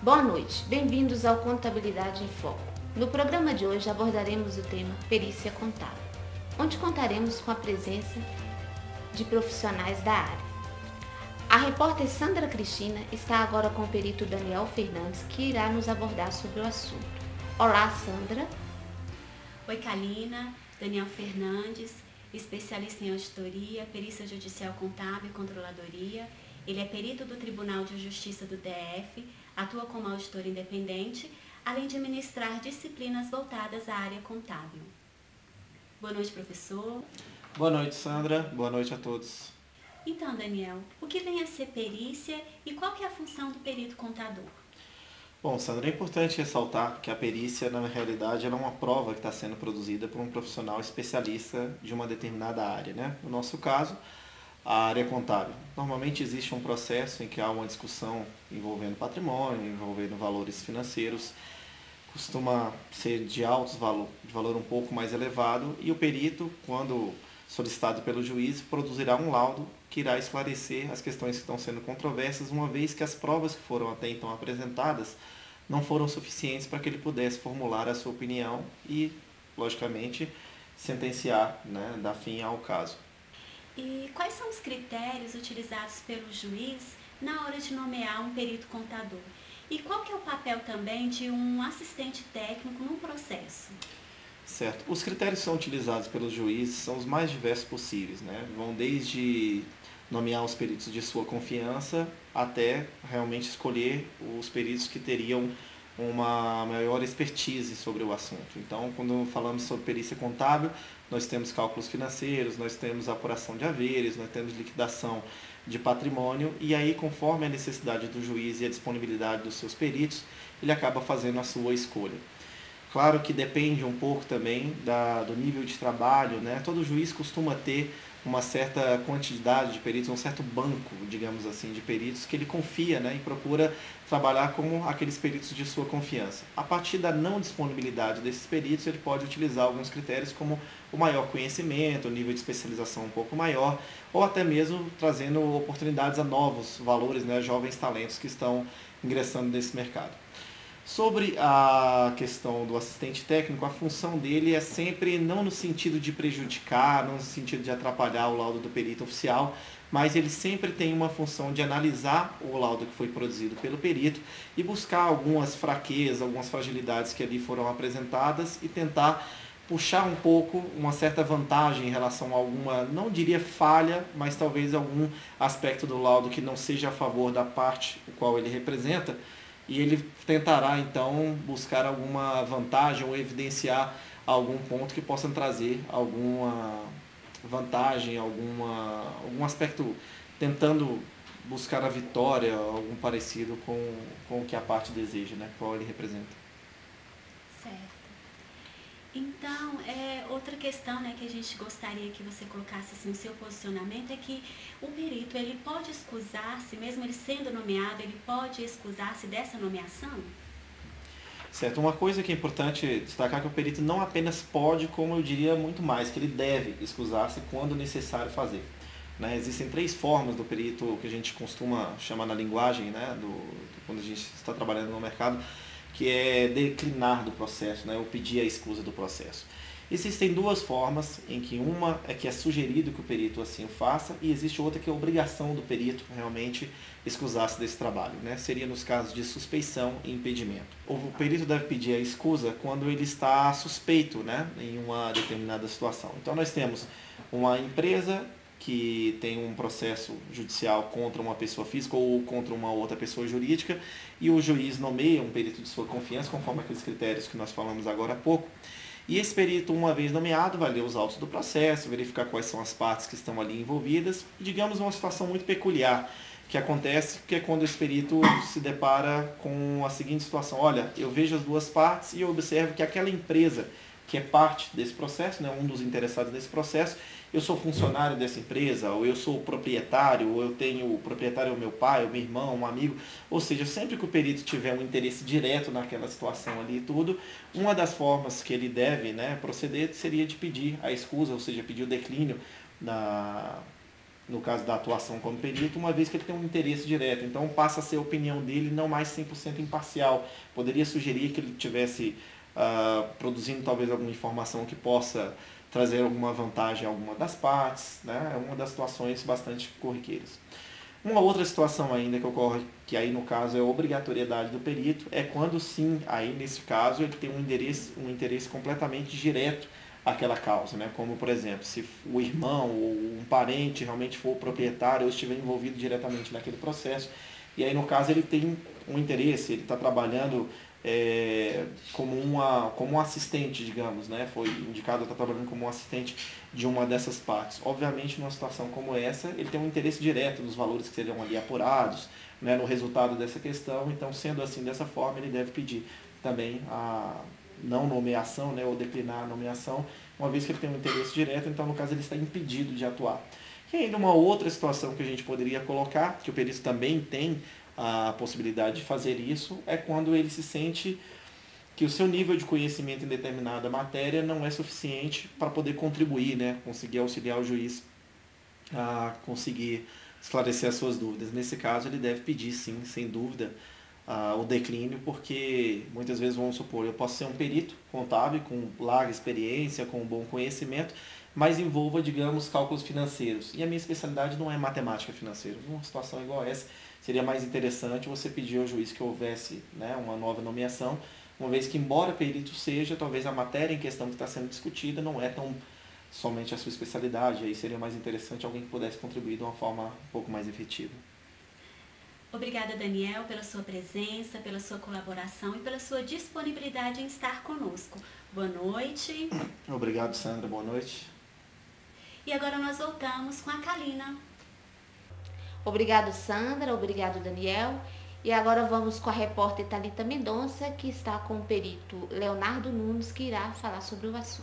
Boa noite, bem-vindos ao Contabilidade em Foco. No programa de hoje abordaremos o tema Perícia Contábil, onde contaremos com a presença de profissionais da área. A repórter Sandra Cristina está agora com o perito Daniel Fernandes, que irá nos abordar sobre o assunto. Olá, Sandra. Oi, Kalina. Daniel Fernandes, especialista em auditoria, perícia judicial contábil e controladoria. Ele é perito do Tribunal de Justiça do DF, atua como auditor independente, além de ministrar disciplinas voltadas à área contábil. Boa noite, professor. Boa noite, Sandra. Boa noite a todos. Então, Daniel, o que vem a ser perícia e qual que é a função do perito contador? Bom, Sandra, é importante ressaltar que a perícia, na realidade, ela é uma prova que está sendo produzida por um profissional especialista de uma determinada área, né? No nosso caso, a área contábil. Normalmente existe um processo em que há uma discussão envolvendo patrimônio, envolvendo valores financeiros, costuma ser de altos valor, de valor um pouco mais elevado, e o perito, quando solicitado pelo juiz, produzirá um laudo que irá esclarecer as questões que estão sendo controversas, uma vez que as provas que foram até então apresentadas não foram suficientes para que ele pudesse formular a sua opinião e, logicamente, sentenciar, né, dar fim ao caso. E quais são os critérios utilizados pelo juiz na hora de nomear um perito contador? E qual que é o papel também de um assistente técnico no processo? Certo. Os critérios que são utilizados pelos juízes são os mais diversos possíveis, né? Vão desde nomear os peritos de sua confiança até realmente escolher os peritos que teriam uma maior expertise sobre o assunto. Então, quando falamos sobre perícia contábil, nós temos cálculos financeiros, nós temos apuração de haveres, nós temos liquidação de patrimônio, e aí, conforme a necessidade do juiz e a disponibilidade dos seus peritos, ele acaba fazendo a sua escolha. Claro que depende um pouco também do nível de trabalho, né? Todo juiz costuma ter uma certa quantidade de peritos, um certo banco, digamos assim, de peritos que ele confia, né? E procura trabalhar como aqueles peritos de sua confiança. A partir da não disponibilidade desses peritos, ele pode utilizar alguns critérios como o maior conhecimento, o nível de especialização um pouco maior, ou até mesmo trazendo oportunidades a novos valores, né? Jovens talentos que estão ingressando nesse mercado. Sobre a questão do assistente técnico, a função dele é sempre não no sentido de prejudicar, não no sentido de atrapalhar o laudo do perito oficial, mas ele sempre tem uma função de analisar o laudo que foi produzido pelo perito e buscar algumas fraquezas, algumas fragilidades que ali foram apresentadas e tentar puxar um pouco uma certa vantagem em relação a alguma, não diria falha, mas talvez algum aspecto do laudo que não seja a favor da parte o qual ele representa. E ele tentará, então, buscar alguma vantagem ou evidenciar algum ponto que possa trazer alguma vantagem, algum aspecto, tentando buscar a vitória, algum parecido com o que a parte deseja, né, qual ele representa. Certo. Então, outra questão, né, que a gente gostaria que você colocasse assim, no seu posicionamento é que o perito ele pode excusar-se, mesmo ele sendo nomeado, ele pode excusar-se dessa nomeação? Certo, uma coisa que é importante destacar é que o perito não apenas pode, como eu diria muito mais, que ele deve excusar-se quando necessário fazer. Né? Existem 3 formas do perito que a gente costuma chamar na linguagem, né, quando a gente está trabalhando no mercado, que é declinar do processo, né, ou pedir a escusa do processo. Existem 2 formas, em que uma é que é sugerido que o perito assim o faça, e existe outra que é obrigação do perito realmente excusar-se desse trabalho, né? Seria nos casos de suspeição e impedimento. O perito deve pedir a escusa quando ele está suspeito, né, em uma determinada situação. Então nós temos uma empresa que tem um processo judicial contra uma pessoa física ou contra uma outra pessoa jurídica, e o juiz nomeia um perito de sua confiança, conforme aqueles critérios que nós falamos agora há pouco. E esse perito, uma vez nomeado, vai ler os autos do processo, verificar quais são as partes que estão ali envolvidas. Digamos uma situação muito peculiar que acontece, que é quando esse perito se depara com a seguinte situação: olha, eu vejo as 2 partes e eu observo que aquela empresa que é parte desse processo, né, um dos interessados nesse processo, eu sou funcionário dessa empresa, ou eu sou proprietário, ou eu tenho o proprietário é o meu pai, o meu irmão, um amigo. Ou seja, sempre que o perito tiver um interesse direto naquela situação ali e tudo, uma das formas que ele deve, né, proceder seria de pedir a escusa, ou seja, pedir o declínio no caso da atuação como perito, uma vez que ele tem um interesse direto. Então passa a ser a opinião dele não mais 100% imparcial. Poderia sugerir que ele tivesse produzindo talvez alguma informação que possa trazer alguma vantagem a alguma das partes, né? É uma das situações bastante corriqueiras. Uma outra situação ainda que ocorre, que aí no caso é a obrigatoriedade do perito, é quando sim, aí nesse caso ele tem um interesse completamente direto àquela causa, né? Como por exemplo, se o irmão ou um parente realmente for o proprietário ou estiver envolvido diretamente naquele processo, e aí no caso ele tem um interesse, ele está trabalhando como um assistente, digamos, né? Foi indicado, está trabalhando como um assistente de uma dessas partes. Obviamente, numa situação como essa, ele tem um interesse direto nos valores que serão ali apurados, né, no resultado dessa questão. Então, sendo assim, dessa forma, ele deve pedir também a não nomeação, né, ou declinar a nomeação, uma vez que ele tem um interesse direto, então, no caso, ele está impedido de atuar. E ainda uma outra situação que a gente poderia colocar, que o perito também tem a possibilidade de fazer isso, é quando ele se sente que o seu nível de conhecimento em determinada matéria não é suficiente para poder contribuir, né, conseguir auxiliar o juiz a conseguir esclarecer as suas dúvidas. Nesse caso, ele deve pedir, sim, sem dúvida, o declínio, porque muitas vezes, vamos supor, eu posso ser um perito contábil com larga experiência, com bom conhecimento, mas envolva, digamos, cálculos financeiros. E a minha especialidade não é matemática financeira. Numa situação igual a essa, seria mais interessante você pedir ao juiz que houvesse, né, uma nova nomeação, uma vez que, embora perito seja, talvez a matéria em questão que está sendo discutida não é tão somente a sua especialidade, aí seria mais interessante alguém que pudesse contribuir de uma forma um pouco mais efetiva. Obrigada, Daniel, pela sua presença, pela sua colaboração e pela sua disponibilidade em estar conosco. Boa noite. Obrigado, Sandra. Boa noite. E agora nós voltamos com a Kalina. Obrigado, Sandra. Obrigado, Daniel. E agora vamos com a repórter Thalita Mendonça, que está com o perito Leonardo Nunes, que irá falar sobre o assunto.